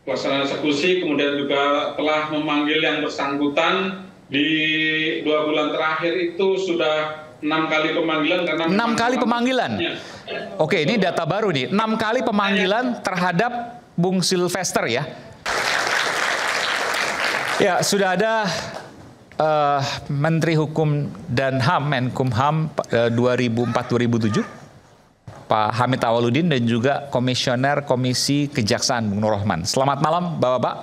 pelaksanaan eksekusi, kemudian juga telah memanggil yang bersangkutan di 2 bulan terakhir itu sudah 6 kali pemanggilan karena 6 kali pemanggilan. Oke, ini data baru nih. 6 kali pemanggilan terhadap Bung Sylvester ya. Ya, sudah ada Menteri Hukum dan HAM, Menkumham 2004-2007, Pak Hamid Awaludin, dan juga Komisioner Komisi Kejaksaan, Bung Nur Rohman. Selamat malam, Bapak-Bapak.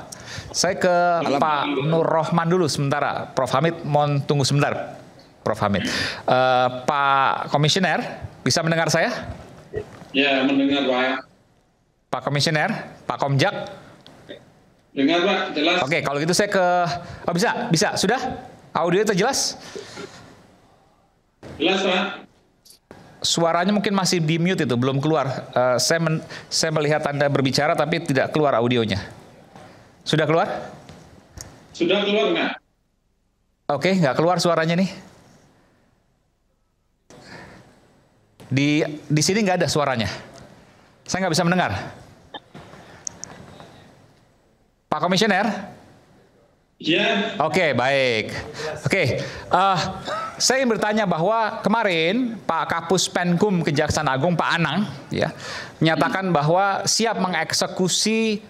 Saya ke Pak Nur Rohman dulu sementara. Prof. Hamid, mohon tunggu sebentar. Prof. Hamid. Pak Komisioner, bisa mendengar saya? Ya, mendengar, Pak. Pak Komisioner, Pak Komjak. Dengar, Pak, jelas. Oke, kalau gitu saya ke... Oh, bisa. Sudah? Audio itu jelas? Jelas, Pak. Suaranya mungkin masih di mute itu, belum keluar. Saya melihat Anda berbicara tapi tidak keluar audionya. Sudah keluar? Sudah keluar, nggak? Oke, nggak keluar suaranya nih. Di sini nggak ada suaranya. Saya nggak bisa mendengar. Pak Komisioner? Ya. Oke, baik. Oke, saya ingin bertanya bahwa kemarin Pak Kapus Penkum Kejaksaan Agung, Pak Anang, ya, menyatakan bahwa siap mengeksekusi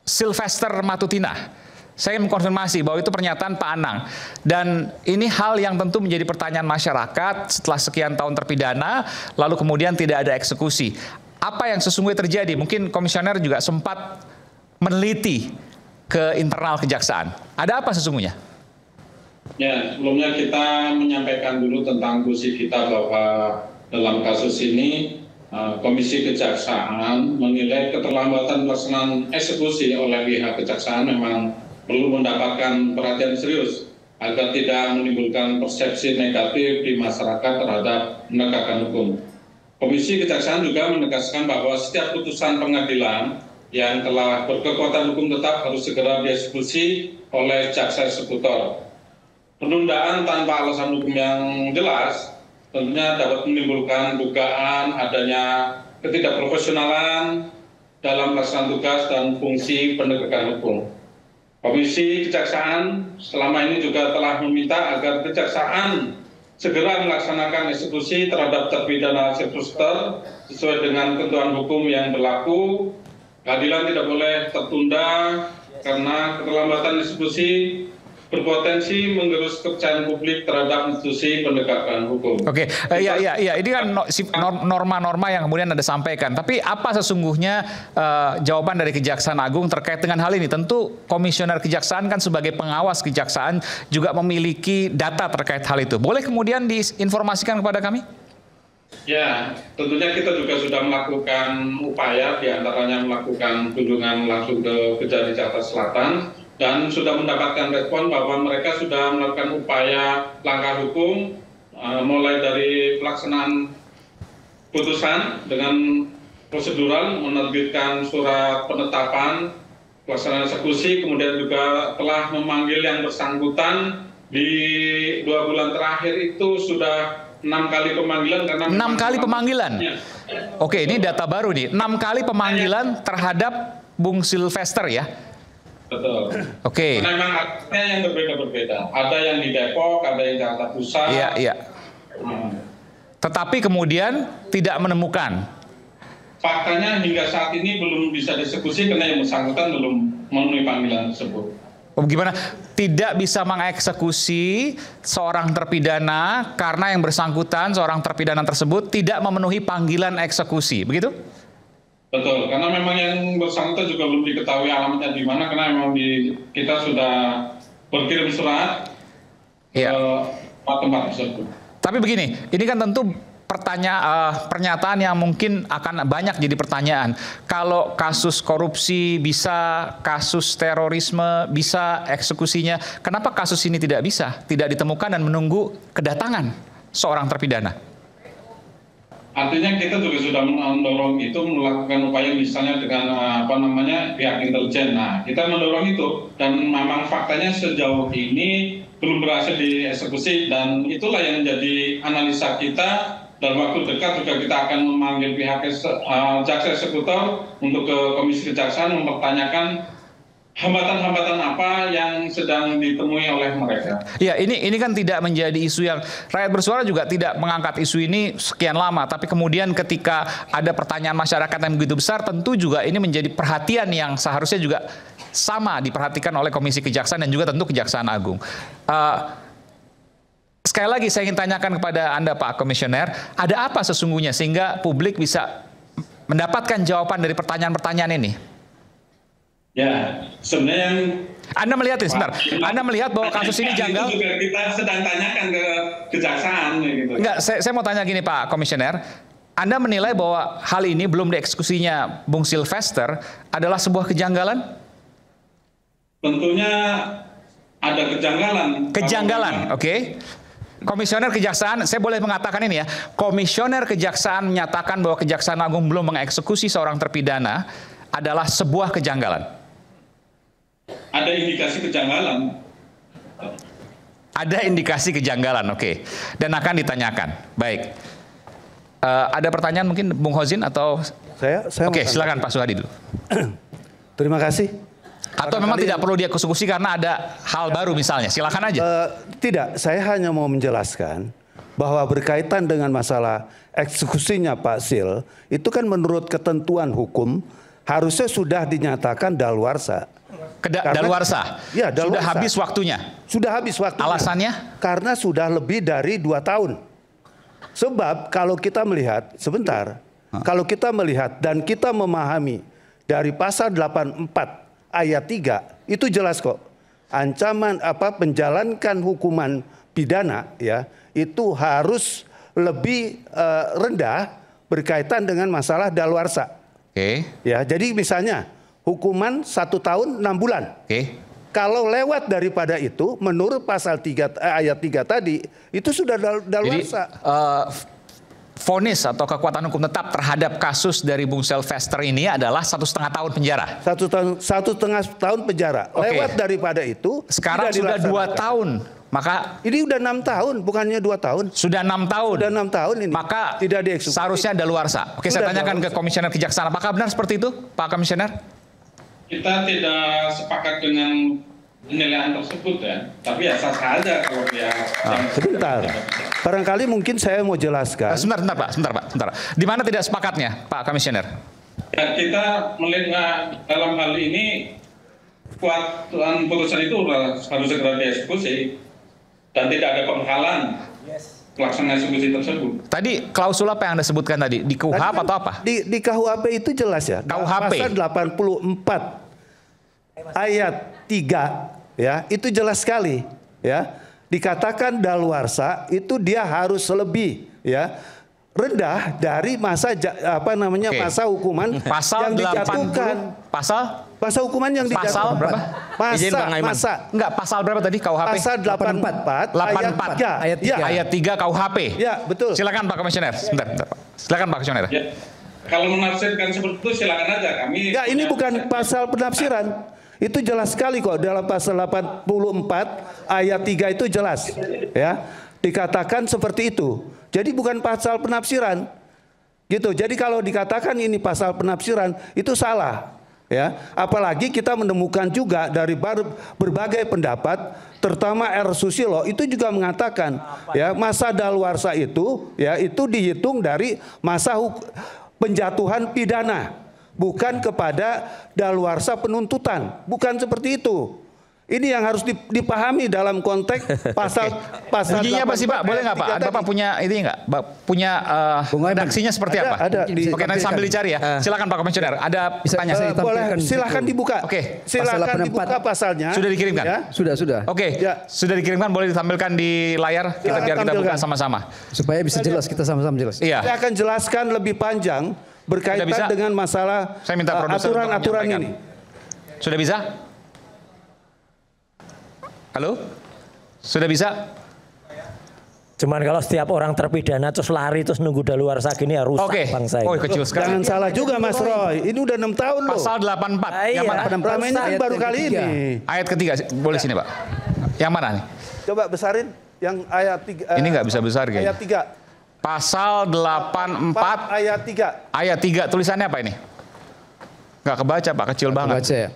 Sylvester Matutina. Saya ingin mengkonfirmasi bahwa itu pernyataan Pak Anang. Dan ini hal yang tentu menjadi pertanyaan masyarakat setelah sekian tahun terpidana, lalu kemudian tidak ada eksekusi. Apa yang sesungguhnya terjadi? Mungkin komisioner juga sempat meneliti ke internal kejaksaan. Ada apa sesungguhnya? Ya, sebelumnya kita menyampaikan dulu tentang posisi kita bahwa dalam kasus ini Komisi Kejaksaan menilai keterlambatan pelaksanaan eksekusi oleh pihak kejaksaan memang perlu mendapatkan perhatian serius agar tidak menimbulkan persepsi negatif di masyarakat terhadap penegakan hukum. Komisi Kejaksaan juga menegaskan bahwa setiap putusan pengadilan yang telah berkekuatan hukum tetap harus segera dieksekusi oleh jaksa eksekutor. Penundaan tanpa alasan hukum yang jelas tentunya dapat menimbulkan dugaan adanya ketidakprofesionalan dalam pelaksanaan tugas dan fungsi penegakan hukum. Komisi Kejaksaan selama ini juga telah meminta agar Kejaksaan segera melaksanakan eksekusi terhadap terpidana Sylvester sesuai dengan ketentuan hukum yang berlaku. Keadilan tidak boleh tertunda karena keterlambatan eksekusi berpotensi menggerus kepercayaan publik terhadap institusi penegakan hukum. Oke, ya, ini kan norma-norma yang kemudian Anda sampaikan. Tapi apa sesungguhnya jawaban dari Kejaksaan Agung terkait dengan hal ini? Tentu Komisioner Kejaksaan kan sebagai pengawas Kejaksaan juga memiliki data terkait hal itu. Boleh kemudian diinformasikan kepada kami? Ya, tentunya kita juga sudah melakukan upaya, diantaranya melakukan kunjungan langsung ke Kejari Jakarta Selatan, dan sudah mendapatkan respon bahwa mereka sudah melakukan upaya langkah hukum mulai dari pelaksanaan putusan dengan prosedural, menerbitkan surat penetapan pelaksanaan eksekusi, kemudian juga telah memanggil yang bersangkutan di 2 bulan terakhir itu sudah 6 kali pemanggilan karena 6 kali pemanggilan. Oke, ini data baru nih. 6 kali pemanggilan terhadap Bung Sylvester ya. Betul. Oke. Karena memang artinya yang berbeda-berbeda. Ada yang di Depok, ada yang Jakarta Pusat. Iya. Tetapi kemudian tidak menemukan. Faktanya hingga saat ini belum bisa dieksekusi karena yang bersangkutan belum memenuhi panggilan tersebut. Gimana? Tidak bisa mengeksekusi seorang terpidana karena yang bersangkutan, seorang terpidana tersebut tidak memenuhi panggilan eksekusi, begitu? Betul, karena memang yang bersangkutan juga belum diketahui alamatnya di mana, karena memang kita sudah berkirim surat ke tempat tersebut. Tapi begini, ini kan tentu pernyataan yang mungkin akan banyak jadi pertanyaan. Kalau kasus korupsi bisa, kasus terorisme bisa eksekusinya, kenapa kasus ini tidak bisa, tidak ditemukan dan menunggu kedatangan seorang terpidana? Artinya kita juga sudah mendorong itu, melakukan upaya misalnya dengan pihak intelijen. Nah, kita mendorong itu, dan memang faktanya sejauh ini belum berhasil dieksekusi, dan itulah yang menjadi analisa kita. Dalam waktu dekat juga kita akan memanggil pihak jaksa eksekutor untuk ke Komisi Kejaksaan mempertanyakan hambatan-hambatan apa yang sedang ditemui oleh mereka. Ya, ini kan tidak menjadi isu yang rakyat bersuara juga tidak mengangkat isu ini sekian lama, tapi kemudian ketika ada pertanyaan masyarakat yang begitu besar, tentu juga ini menjadi perhatian yang seharusnya juga sama diperhatikan oleh Komisi Kejaksaan dan juga tentu Kejaksaan Agung. Sekali lagi saya ingin tanyakan kepada Anda Pak Komisioner, ada apa sesungguhnya sehingga publik bisa mendapatkan jawaban dari pertanyaan-pertanyaan ini? Ya, sebenarnya Anda melihat ini sebentar. Anda melihat bahwa kasus ini janggal? Itu juga kita sedang tanyakan ke kejaksaan gitu. Enggak, saya mau tanya gini Pak Komisioner. Anda menilai bahwa hal ini belum dieksekusinya Bung Sylvester adalah sebuah kejanggalan? Tentunya ada kejanggalan. Kejanggalan, oke. Komisioner Kejaksaan, saya boleh mengatakan ini ya. Komisioner Kejaksaan menyatakan bahwa Kejaksaan Agung belum mengeksekusi seorang terpidana adalah sebuah kejanggalan. Ada indikasi kejanggalan. Ada indikasi kejanggalan, oke. Dan akan ditanyakan. Baik. Ada pertanyaan mungkin Bung Hozin atau saya Oke, silakan Pak Suhadi dulu. Terima kasih. Atau memang tidak perlu dieksekusi karena ada hal baru misalnya. Silakan aja. Tidak, saya hanya mau menjelaskan bahwa berkaitan dengan masalah eksekusinya Pak Sil, itu kan menurut ketentuan hukum harusnya sudah dinyatakan daluarsa. Daluarsa. Ya, daluarsa. Sudah habis waktunya. Sudah habis waktunya. Alasannya? Karena sudah lebih dari 2 tahun. Sebab kalau kita melihat, sebentar, kalau kita melihat dan kita memahami dari pasal 84 ayat 3, itu jelas kok. Ancaman penjalankan hukuman pidana ya, itu harus lebih rendah berkaitan dengan masalah daluarsa. Oke. Ya, jadi misalnya hukuman 1 tahun 6 bulan. Oke. Kalau lewat daripada itu, menurut pasal 3 ayat 3 tadi, itu sudah daluarsa. Jadi vonis atau kekuatan hukum tetap terhadap kasus dari Bung Sylvester ini adalah 1,5 tahun penjara. 1,5 tahun penjara. Oke. Lewat daripada itu, Sekarang sudah 2 tahun. Maka ini udah 6 tahun, bukannya 2 tahun. sudah 6 tahun. Sudah 6 tahun ini. Maka tidak dieksekusi. seharusnya daluarsa. Oke, saya Sudah tanyakan ke daluarsa. Komisioner Kejaksaan. Apakah benar seperti itu, Pak Komisioner? Kita tidak sepakat dengan penilaian tersebut ya. Tapi ya sah-sah aja kalau dia. Sebentar. Barangkali mungkin saya mau jelaskan. Sebentar Pak. Di mana tidak sepakatnya, Pak Komisioner? Ya, kita melihat dalam hal ini kekuatan putusan itu harus segera dieksekusi dan tidak ada penghalang pelaksanaan eksekusi tersebut. Tadi klausul apa yang Anda sebutkan tadi? Di KUHP atau apa? Di KUHP itu jelas ya. KUHP. Pasal 84 ayat 3 ya, itu jelas sekali ya. Dikatakan daluarsa itu dia harus lebih ya rendah dari masa masa hukuman pasal yang 80, dijatuhkan. Pasal hukuman yang dijatuhkan. Pasal berapa? Pasal berapa tadi KUHP? Pasal 84 ayat 3. Ayat 3 KUHP. Ya, betul. Silakan Pak Komisioner. Sebentar, Pak. Silakan Pak Komisioner. Ya, kalau menafsirkan seperti itu silakan aja kami. Ya, ini bukan pasal penafsiran. Itu jelas sekali kok dalam pasal 84 ayat 3 itu jelas ya. Dikatakan seperti itu. Jadi bukan pasal penafsiran. Gitu. Jadi kalau dikatakan ini pasal penafsiran itu salah. Ya, apalagi kita menemukan juga dari berbagai pendapat, terutama R. Susilo itu juga mengatakan ya masa daluarsa itu ya itu dihitung dari masa penjatuhan pidana, bukan kepada daluarsa penuntutan, bukan seperti itu. Ini yang harus dipahami dalam konteks pasal Ujinya apa sih Pak? Boleh nggak Pak? Bapak punya ini nggak? Punya redaksinya seperti apa? Ada. Oke, nanti sambil dicari ya. Silakan Pak Komisioner. Ada pertanyaan? Boleh, silahkan dibuka. Oke. Silahkan dibuka pasalnya. Sudah dikirimkan? Ya. Sudah. Oke. Ya. Sudah dikirimkan, boleh ditampilkan di layar biar kita buka sama-sama. Supaya bisa jelas, kita sama-sama jelas. Iya. Saya akan jelaskan lebih panjang berkaitan dengan masalah Saya minta produser untuk aturan-aturan menyampaikan. ini. Sudah bisa? Halo? Sudah bisa? Cuman kalau setiap orang terpidana terus lari terus nunggu daluarsa gini ya rusak bangsa ini. Oh, kecil sekali. Jangan salah juga Mas Roy. Ini udah 6 tahun loh. Pasal 84. Iya. Yang mana? Selama ini kan baru kali ini. Ayat ketiga. Boleh sini, Pak. Yang mana nih? Coba besarin yang ayat 3. Ini nggak bisa besar kayaknya. Ayat 3. Pasal 84 ayat 3. ayat 3. Tulisannya apa ini? Nggak kebaca, Pak. Kecil banget. Baca ya.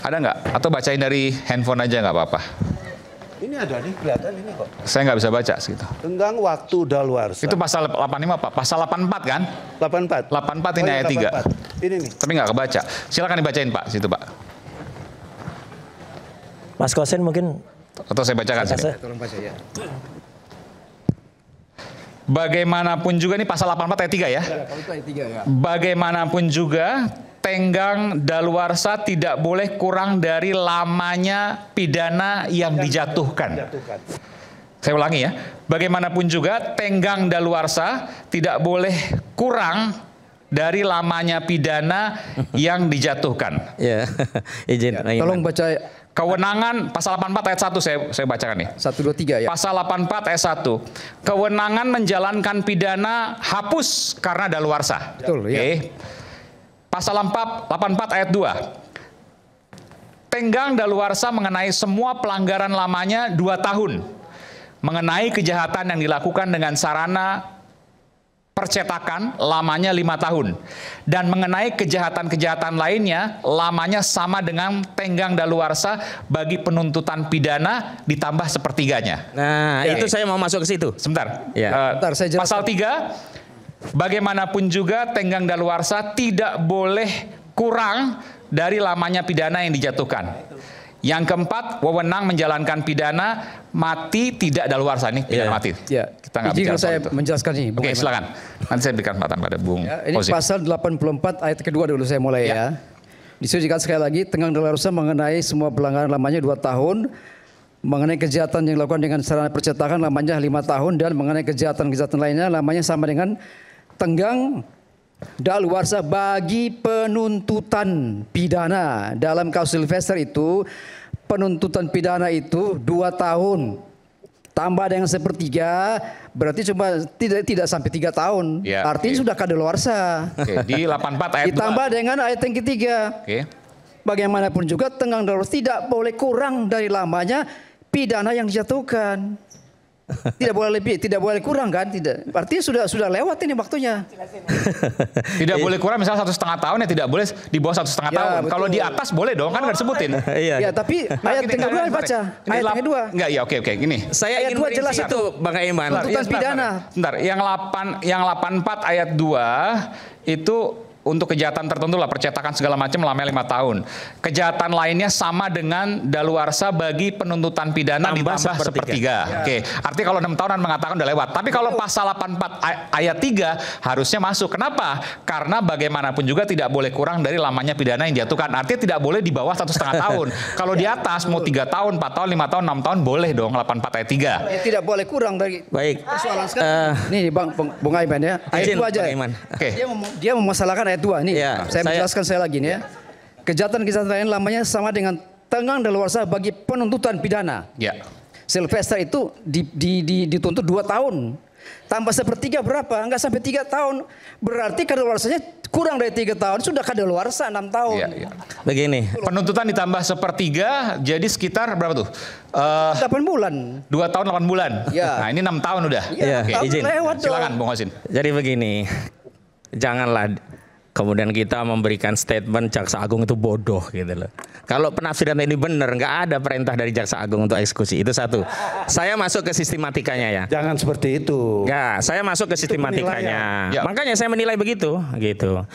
Ada nggak? Atau bacain dari handphone aja nggak apa-apa. Ini ada nih, kelihatan ini kok. Saya nggak bisa baca segitu. Tenggang waktu daluarsa. Itu pasal 85 Pak. Pasal 84 kan? 84. 84 ini iya, ayat 3. 84. Ini nih. Tapi nggak kebaca. Silakan dibacain Pak, situ Pak. Mas Kosin mungkin Atau saya bacakan sini. Tolong baca ya. Bagaimanapun juga ini pasal 84 ayat 3 ya. Kalau itu ayat 3 ya. Bagaimanapun juga tenggang daluarsa tidak boleh kurang dari lamanya pidana yang dijatuhkan. Saya ulangi ya. Bagaimanapun juga tenggang daluarsa tidak boleh kurang dari lamanya pidana yang dijatuhkan. ya izin. Tolong baca Kewenangan pasal 84 ayat 1 saya bacakan nih. 1, 2, 3 ya. Pasal 84 ayat 1. Kewenangan menjalankan pidana hapus karena daluarsa. Betul, ya. Oke. Pasal 84 ayat 2. Tenggang daluarsa mengenai semua pelanggaran lamanya 2 tahun. Mengenai kejahatan yang dilakukan dengan sarana percetakan lamanya 5 tahun. Dan mengenai kejahatan-kejahatan lainnya lamanya sama dengan tenggang daluarsa bagi penuntutan pidana ditambah sepertiganya. Nah, itu saya mau masuk ke situ. Sebentar. Ya. Bentar, saya jelaskan. Pasal 3, bagaimanapun juga tenggang daluarsa tidak boleh kurang dari lamanya pidana yang dijatuhkan. Yang keempat, wewenang menjalankan pidana mati tidak daluarsa. Nih pidana mati. Ya. Kita nggak Izin bicara kalau saya soal itu. menjelaskan ini. Oke, silakan. Nanti saya berikan kesempatan pada Bung Ya, ini Ozi. pasal 84 ayat kedua dulu saya mulai ya. Di situ dikatakan sekali lagi, tenggang daluarsa mengenai semua pelanggaran lamanya 2 tahun, mengenai kejahatan yang dilakukan dengan sarana percetakan lamanya 5 tahun, dan mengenai kejahatan-kejahatan lainnya lamanya sama dengan tenggang daluarsa bagi penuntutan pidana. Dalam kasus Sylvester itu penuntutan pidana itu 2 tahun. Tambah dengan sepertiga, berarti cuma tidak sampai 3 tahun. Ya, Artinya oke. sudah kadaluarsa. Oke, di 84 ayat 2. Ditambah dengan ayat yang ketiga. Oke. Bagaimanapun juga tenggang daluarsa tidak boleh kurang dari lamanya pidana yang dijatuhkan. Tidak boleh lebih, tidak boleh kurang kan? Tidak. Artinya sudah lewat ini waktunya. Tidak boleh kurang misalnya 1,5 tahun ya tidak boleh di bawah 1,5 Ya, tahun. betul. Kalau di atas boleh dong, kan nggak disebutin. Iya. Ya, tapi ayat yang kedua baca. Ayat yang kedua. Enggak, ya oke gini. Saya Ayat ingin 2 jelas merinci itu. itu, Bang Aiman. Tuntutan pidana. Bentar, yang 84 ayat 2 itu untuk kejahatan tertentu lah, percetakan segala macam lamanya 5 tahun. Kejahatan lainnya sama dengan daluarsa bagi penuntutan pidana Tambah ditambah sepertiga. Oke, artinya kalau 6 tahunan mengatakan udah lewat. Tapi kalau pasal 84 ayat 3 harusnya masuk. Kenapa? Karena bagaimanapun juga tidak boleh kurang dari lamanya pidana yang dijatuhkan. Artinya tidak boleh di bawah 1,5 tahun. Kalau di atas mau 3 tahun, 4 tahun, 5 tahun, 6 tahun boleh dong 84 ayat 3. Ya, tidak boleh kurang dari Baik. persoalan sekarang. Nih Bung Aiman ya. Ayat Izin, 2 aja. Bang Aiman. Oke. Dia memasalahkan ayat 2 nih. Ya, saya menjelaskan saya lagi nih ya. Kejahatan-kejahatan lain lamanya sama dengan tenggang daluarsa bagi penuntutan pidana. Ya. Sylvester itu dituntut 2 tahun. Tambah sepertiga berapa? Enggak sampai 3 tahun. Berarti kadaluarsanya kurang dari 3 tahun. Sudah kadaluarsa 6 tahun. Iya, iya. Begini. Penuntutan ditambah sepertiga jadi sekitar berapa tuh? 8 bulan. 2 tahun 8 bulan. Ya. Nah, ini 6 tahun udah. Iya, Oke. izin. Lewat dong. Silakan Bung Hosin. Jadi begini, janganlah kemudian kita memberikan statement Jaksa Agung itu bodoh gitu loh. Kalau penafsiran ini benar, nggak ada perintah dari Jaksa Agung untuk eksekusi. Itu satu. Saya masuk ke sistematikanya ya. Jangan seperti itu. Ya, saya masuk ke sistematikanya. Ya. Makanya saya menilai begitu, gitu.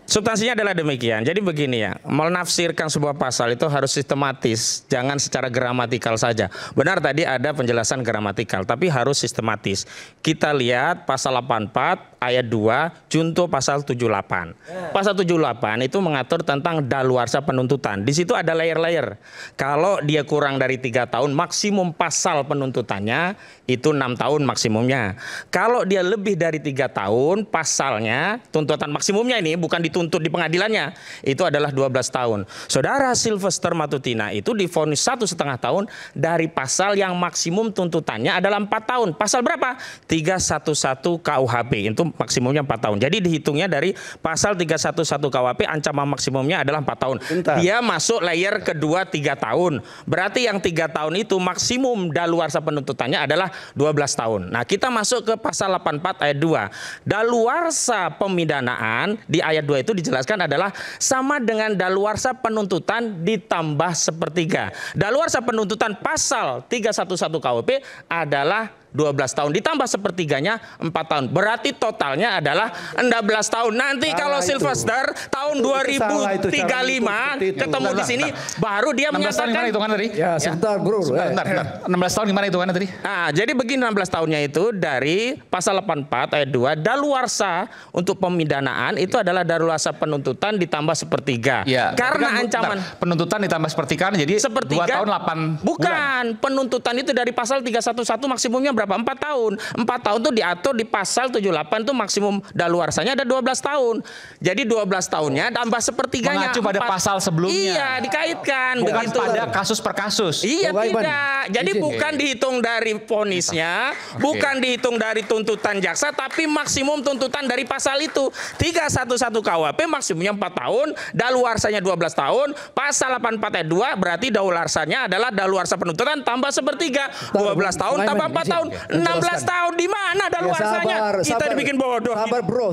Substansinya adalah demikian. Jadi begini ya, menafsirkan sebuah pasal itu harus sistematis, jangan secara gramatikal saja. Benar tadi ada penjelasan gramatikal, tapi harus sistematis. Kita lihat pasal 84 ayat 2, junto pasal 78. Pasal 78 itu mengatur tentang daluarsa penuntutan. Di situ ada layer-layer. Kalau dia kurang dari 3 tahun, maksimum pasal penuntutannya itu 6 tahun maksimumnya. Kalau dia lebih dari 3 tahun, pasalnya, tuntutan maksimumnya ini bukan dituntut di pengadilannya, itu adalah 12 tahun. Saudara Sylvester Matutina itu divonis 1,5 tahun dari pasal yang maksimum tuntutannya adalah 4 tahun. Pasal berapa? 311 KUHP. Itu maksimumnya 4 tahun. Jadi dihitungnya dari pasal 311 KUHP ancaman maksimumnya adalah 4 tahun. Bentar. Dia masuk layer kedua 3 tahun. Berarti yang 3 tahun itu maksimum daluarsa penuntutannya adalah 12 tahun. Nah, kita masuk ke pasal 84 ayat 2. Daluarsa pemidanaan di ayat 2 itu dijelaskan adalah sama dengan daluarsa penuntutan ditambah sepertiga. Daluarsa penuntutan pasal 311 KUHP adalah 12 tahun ditambah sepertiganya 4 tahun. Berarti totalnya adalah 16 tahun. Nanti kalau Sylvester tahun 2035 ketemu di sini baru dia 16 tahun gimana menyatakan. hitungannya tadi? Ya, sebentar bro. Bentar. 16 tahun gimana hitungannya tadi? Nah, jadi begini 16 tahunnya itu dari pasal 84 ayat 2 daluarsa untuk pemidanaan itu adalah daluarsa penuntutan ditambah sepertiga. Ya, Karena tapi kan, ancaman penuntutan ditambah sepertiga jadi 2 tahun 8 bukan, bulan. penuntutan itu dari pasal 311 maksimumnya berapa? 4 tahun. 4 tahun itu diatur di pasal 78 itu maksimum daluarsanya ada 12 tahun. Jadi 12 tahunnya tambah sepertiganya. Mengacu pada pasal sebelumnya. Iya, dikaitkan Bukan begitu. pada kasus per kasus. Iya, Coba, Iban. tidak. Jadi Izin. bukan dihitung dari vonisnya, bukan dihitung dari tuntutan jaksa, tapi maksimum tuntutan dari pasal itu. 311 KUHP maksimumnya 4 tahun, daluarsanya 12 tahun, pasal 84 ayat 2 berarti daluarsanya adalah daluarsa penuntutan tambah sepertiga. 12 tahun tambah 4 tahun, 16 tahun. Di mana daluarsanya? Kita dibikin bodoh.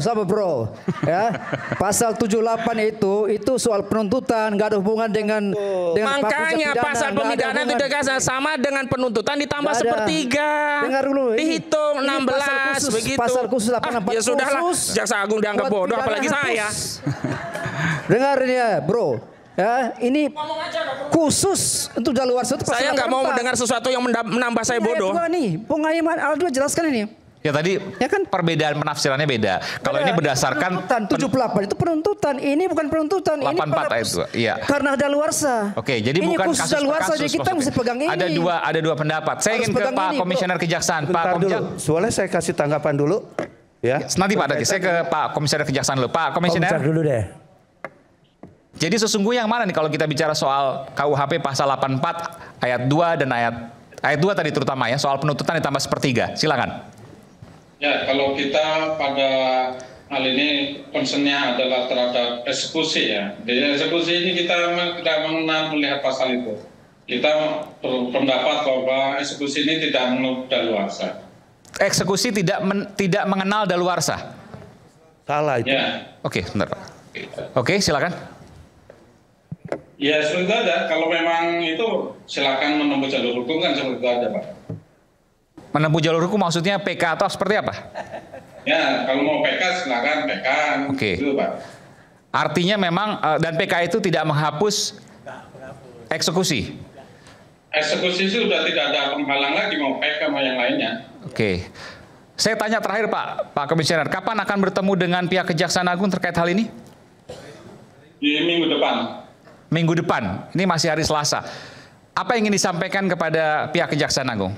Sabar bro. Ya. Pasal 78 itu soal penuntutan, nggak ada hubungan dengan Makanya pidana, pasal nggak ada pemidanaan itu hubungan. sama dengan penuntutan ditambah Nggak ada. sepertiga. Dengar dulu. Dihitung Ini 16 pasal khusus, begitu. Pasal khusus 84 Ya sudahlah, khusus. Jaksa Agung dianggap Buat bodoh pidana apalagi saya. hapus. Dengar ini ya, bro. Ya, ini khusus untuk daluarsa itu pasal Saya nggak mau 84. mendengar sesuatu yang menambah saya bodoh. Ayat 2 nih, Bung Aiman Al2 jelaskan ini. Ya tadi Ya kan? perbedaan penafsirannya beda. Kalau ini berdasarkan penuntutan 78 itu penuntutan, ini bukan penuntutan, ini 84 ayat 2. Iya. Karena ada luarsa. Oke, jadi ini bukan khusus kasus per daluarsa, kasus. jadi kita maksudnya. mesti pegang ini. Ada dua pendapat. Saya Harus ingin ke pegang Pak ini, bro. Komisioner Kejaksaan. Pak Bentar dulu. Komisioner. Soalnya saya kasih tanggapan dulu. Ya. Nanti Pak Daki, saya ke Pak Komisioner Kejaksaan dulu. Pak Komisioner. dulu deh. Jadi sesungguhnya yang mana nih kalau kita bicara soal KUHP pasal 84 ayat 2 dan ayat 2 tadi terutama ya soal penuntutan ditambah sepertiga. Silakan. Ya, kalau kita pada hal ini concernnya adalah terhadap eksekusi ya. Di eksekusi ini kita tidak melihat pasal itu. Kita berpendapat bahwa eksekusi ini tidak menurut daluarsa. Eksekusi tidak mengenal daluarsa. Salah itu. Ya, Oke, benar Pak. Oke, silakan. ya seperti itu ada. Kalau memang itu silakan menempuh jalur hukum kan seperti itu ada, Pak. Menempuh jalur hukum maksudnya PK atau seperti apa? Ya, kalau mau PK silakan PK. Oke. Gitu, Pak. Artinya memang dan PK itu tidak menghapus eksekusi. Eksekusi sudah tidak ada penghalang lagi mau PK mau yang lainnya. Oke. Saya tanya terakhir Pak Komisioner, kapan akan bertemu dengan pihak Kejaksaan Agung terkait hal ini? Di minggu depan. Minggu depan. Ini masih hari Selasa. Apa yang ingin disampaikan kepada pihak Kejaksaan Agung?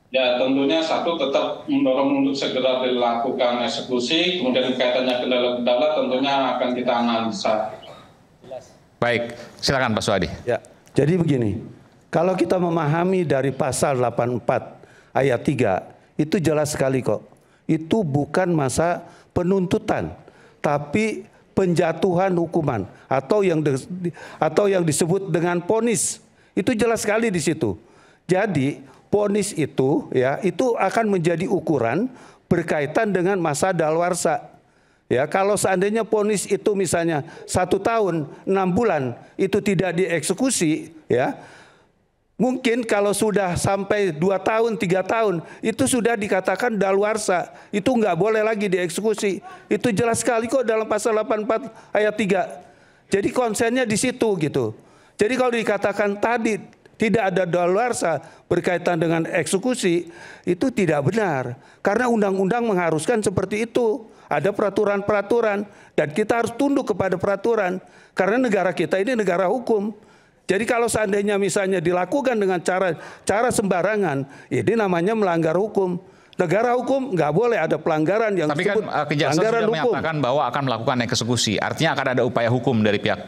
Ya tentunya satu tetap mendorong untuk segera dilakukan eksekusi, kemudian kaitannya kendala-kendala tentunya akan kita analisa. Baik, silakan Pak Suhadi. Ya. Jadi begini, kalau kita memahami dari pasal 84 ayat 3, itu jelas sekali kok. Itu bukan masa penuntutan, tapi penjatuhan hukuman atau yang disebut dengan vonis. Itu jelas sekali di situ. Jadi vonis itu ya itu akan menjadi ukuran berkaitan dengan masa daluarsa. Ya, kalau seandainya vonis itu misalnya 1 tahun 6 bulan itu tidak dieksekusi, ya mungkin kalau sudah sampai 2 tahun 3 tahun itu sudah dikatakan daluarsa, itu nggak boleh lagi dieksekusi. Itu jelas sekali kok dalam pasal 84 ayat 3. Jadi konsennya di situ gitu. Jadi kalau dikatakan tadi tidak ada daluarsa berkaitan dengan eksekusi, itu tidak benar. Karena undang-undang mengharuskan seperti itu. Ada peraturan-peraturan dan kita harus tunduk kepada peraturan. Karena negara kita ini negara hukum. Jadi kalau seandainya misalnya dilakukan dengan cara sembarangan, ini namanya melanggar hukum. Negara hukum nggak boleh ada pelanggaran yang Tapi kan disebut Kejaksaan pelanggaran sudah hukum. menyatakan bahwa akan melakukan eksekusi. Artinya akan ada upaya hukum dari pihak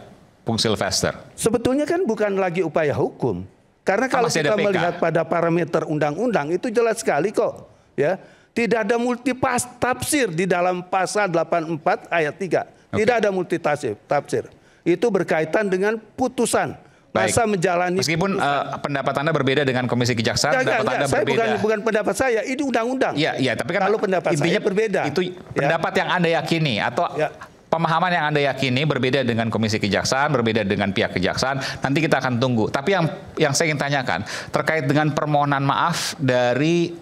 Bung Sylvester. Sebetulnya kan bukan lagi upaya hukum. Karena kalau masih ada kita PK. melihat pada parameter undang-undang itu jelas sekali kok, ya. Tidak ada multi tafsir di dalam pasal 84 ayat 3. Tidak ada multi tafsir. Itu berkaitan dengan putusan. Baik. Masa menjalani meskipun pendapat Anda berbeda dengan Komisi Kejaksaan, pendapat Anda saya berbeda. bukan pendapat saya, ini undang-undang. Iya, tapi kan kalau pendapat intinya saya berbeda. Itu pendapat yang Anda yakini atau pemahaman yang Anda yakini berbeda dengan Komisi Kejaksaan, berbeda dengan pihak Kejaksaan. Nanti kita akan tunggu. Tapi yang saya ingin tanyakan terkait dengan permohonan maaf dari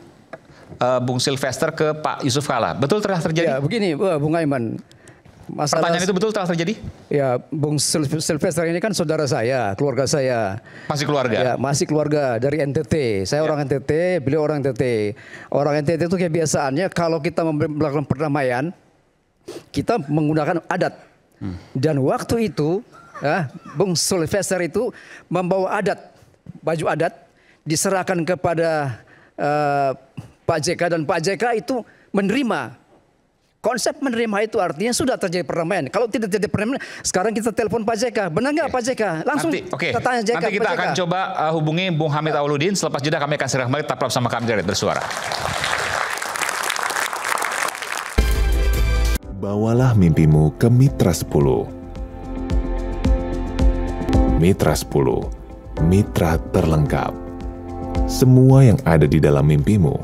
Bung Sylvester ke Pak Yusuf Kalla. Betul telah terjadi? Ya, begini, Bung Aiman. Pertanyaan itu betul telah terjadi? Ya, Bung Sylvester ini kan saudara saya, keluarga saya. Masih keluarga? Ya, masih keluarga dari NTT. Saya orang NTT, beliau orang NTT. Orang NTT itu kebiasaannya kalau kita melakukan perdamaian, kita menggunakan adat. Dan waktu itu, Bung Sylvester itu membawa adat, baju adat, diserahkan kepada Pak JK, dan Pak JK itu menerima. Konsep menerima itu artinya sudah terjadi perdamaian. Kalau tidak terjadi perdamaian, sekarang kita telepon Pak JK. Benar nggak Pak JK? Langsung kita tanya JK. Nanti kita akan coba hubungi Bung Hamid Awaludin. Selepas jeda kami akan segera kembali. Tetap bersama kami di Rakyat Bersuara. Bawalah mimpimu ke Mitra 10. Mitra 10, mitra terlengkap. Semua yang ada di dalam mimpimu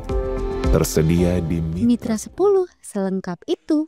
tersedia di Mitra 10, selengkap itu.